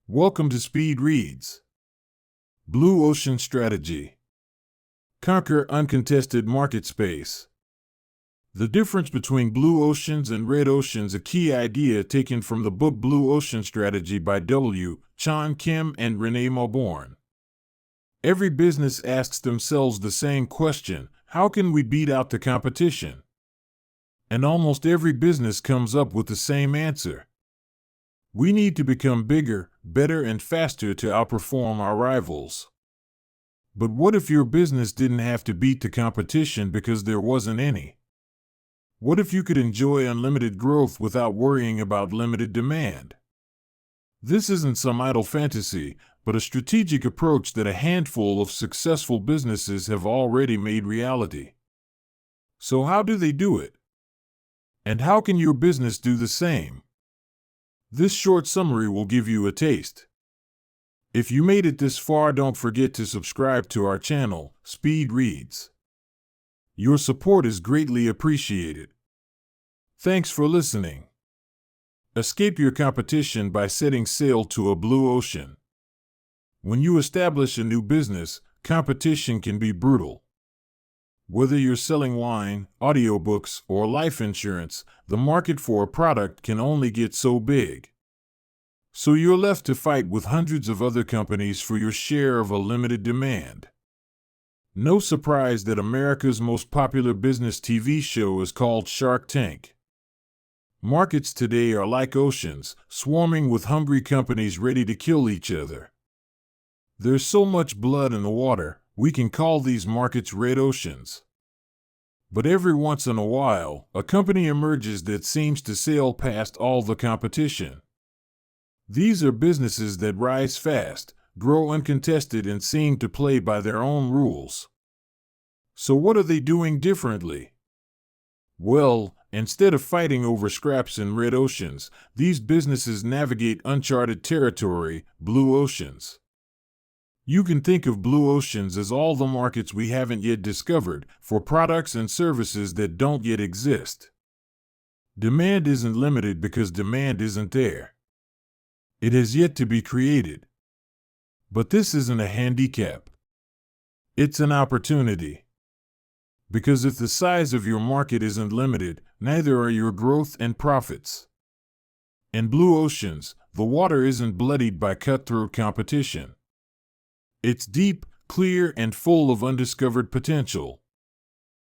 Welcome to Speed Reads. Blue Ocean Strategy. Conquer uncontested market space. The difference between blue oceans and red oceans, a key idea taken from the book Blue Ocean Strategy by W. Chan, Kim and Renée Mauborgne. Every business asks themselves the same question: how can we beat out the competition? And almost every business comes up with the same answer: we need to become bigger, better, and faster to outperform our rivals. But what if your business didn't have to beat the competition because there wasn't any? What if you could enjoy unlimited growth without worrying about limited demand? This isn't some idle fantasy, but a strategic approach that a handful of successful businesses have already made reality. So how do they do it? And how can your business do the same? This short summary will give you a taste. If you made it this far, don't forget to subscribe to our channel, Speed Reads. Your support is greatly appreciated. Thanks for listening. Escape your competition by setting sail to a blue ocean. When you establish a new business, competition can be brutal. Whether you're selling wine, audiobooks, or life insurance, the market for a product can only get so big. So you're left to fight with hundreds of other companies for your share of a limited demand. No surprise that America's most popular business TV show is called Shark Tank. Markets today are like oceans, swarming with hungry companies ready to kill each other. There's so much blood in the water, we can call these markets red oceans. But every once in a while, a company emerges that seems to sail past all the competition. These are businesses that rise fast, grow uncontested, and seem to play by their own rules. So what are they doing differently? Well, instead of fighting over scraps in red oceans, these businesses navigate uncharted territory, blue oceans. You can think of blue oceans as all the markets we haven't yet discovered, for products and services that don't yet exist. Demand isn't limited because demand isn't there. It has yet to be created. But this isn't a handicap. It's an opportunity. Because if the size of your market isn't limited, neither are your growth and profits. In blue oceans, the water isn't bloodied by cutthroat competition. It's deep, clear, and full of undiscovered potential.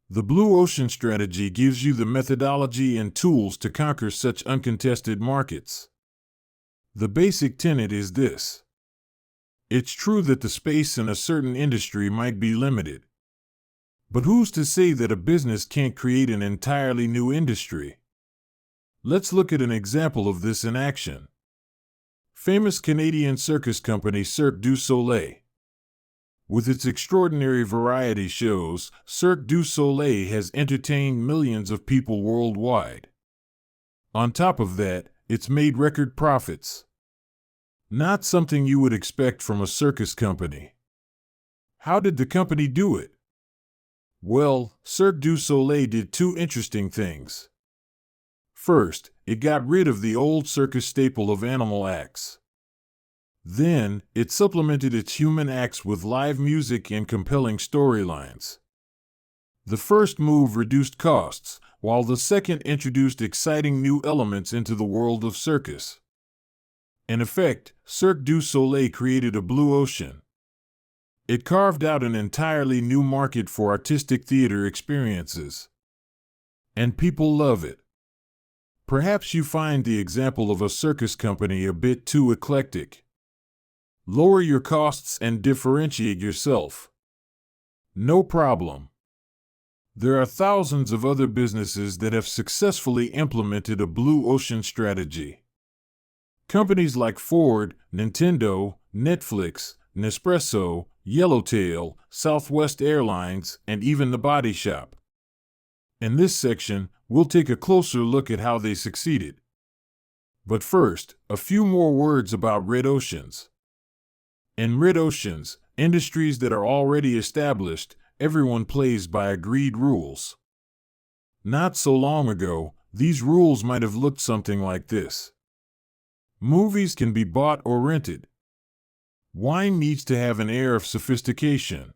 The Blue Ocean Strategy gives you the methodology and tools to conquer such uncontested markets. The basic tenet is this: it's true that the space in a certain industry might be limited. But who's to say that a business can't create an entirely new industry? Let's look at an example of this in action. Famous Canadian circus company Cirque du Soleil. With its extraordinary variety shows, Cirque du Soleil has entertained millions of people worldwide. On top of that, it's made record profits. Not something you would expect from a circus company. How did the company do it? Well, Cirque du Soleil did two interesting things. First, it got rid of the old circus staple of animal acts. Then, it supplemented its human acts with live music and compelling storylines. The first move reduced costs, while the second introduced exciting new elements into the world of circus. In effect, Cirque du Soleil created a blue ocean. It carved out an entirely new market for artistic theater experiences. And people love it. Perhaps you find the example of a circus company a bit too eclectic. Lower your costs and differentiate yourself. No problem. There are thousands of other businesses that have successfully implemented a blue ocean strategy. Companies like Ford, Nintendo, Netflix, Nespresso, Yellowtail, Southwest Airlines, and even The Body Shop. In this section, we'll take a closer look at how they succeeded. But first, a few more words about red oceans. In red oceans, industries that are already established, everyone plays by agreed rules. Not so long ago, these rules might have looked something like this. Movies can be bought or rented. Wine needs to have an air of sophistication.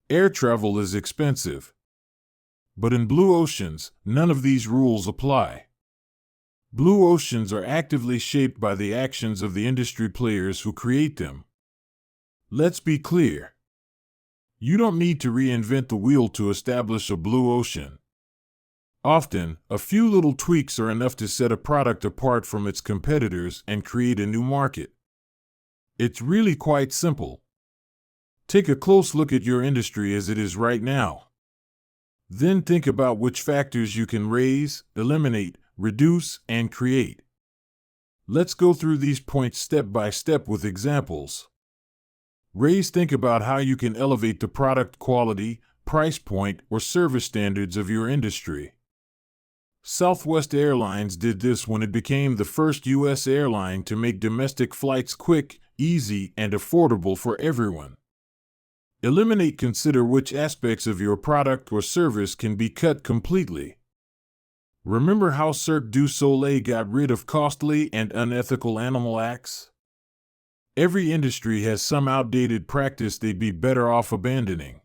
Air travel is expensive. But in blue oceans, none of these rules apply. Blue oceans are actively shaped by the actions of the industry players who create them. Let's be clear. You don't need to reinvent the wheel to establish a blue ocean. Often, a few little tweaks are enough to set a product apart from its competitors and create a new market. It's really quite simple. Take a close look at your industry as it is right now. Then think about which factors you can raise, eliminate, reduce, and create. Let's go through these points step by step with examples. Raise, think about how you can elevate the product quality, price point, or service standards of your industry. Southwest Airlines did this when it became the first U.S. airline to make domestic flights quick, easy, and affordable for everyone. Eliminate, consider which aspects of your product or service can be cut completely. Remember how Cirque du Soleil got rid of costly and unethical animal acts? Every industry has some outdated practice they'd be better off abandoning.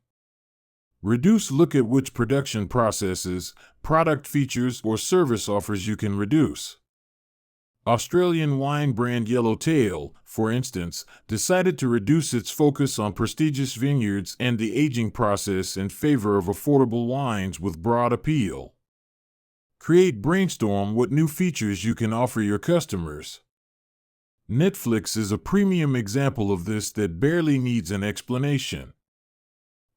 Reduce, look at which production processes, product features, or service offers you can reduce. Australian wine brand Yellowtail, for instance, decided to reduce its focus on prestigious vineyards and the aging process in favor of affordable wines with broad appeal. Brainstorm what new features you can offer your customers. Netflix is a premium example of this that barely needs an explanation.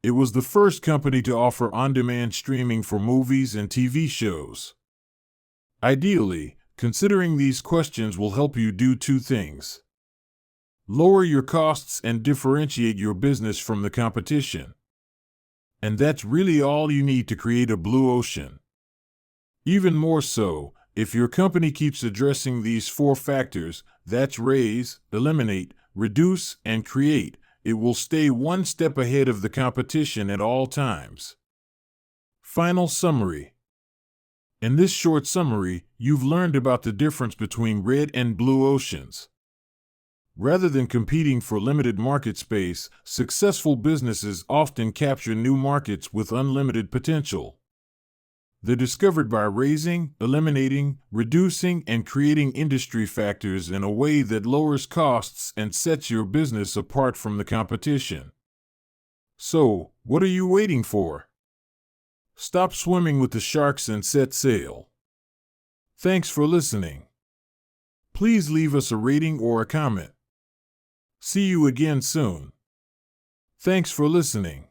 It was the first company to offer on-demand streaming for movies and TV shows. Ideally, considering these questions will help you do two things. Lower your costs and differentiate your business from the competition. And that's really all you need to create a blue ocean. Even more so, if your company keeps addressing these four factors, that's raise, eliminate, reduce, and create, it will stay one step ahead of the competition at all times. Final summary. In this short summary, you've learned about the difference between red and blue oceans. Rather than competing for limited market space, successful businesses often capture new markets with unlimited potential. They're discovered by raising, eliminating, reducing, and creating industry factors in a way that lowers costs and sets your business apart from the competition. So, what are you waiting for? Stop swimming with the sharks and set sail. Thanks for listening. Please leave us a rating or a comment. See you again soon. Thanks for listening.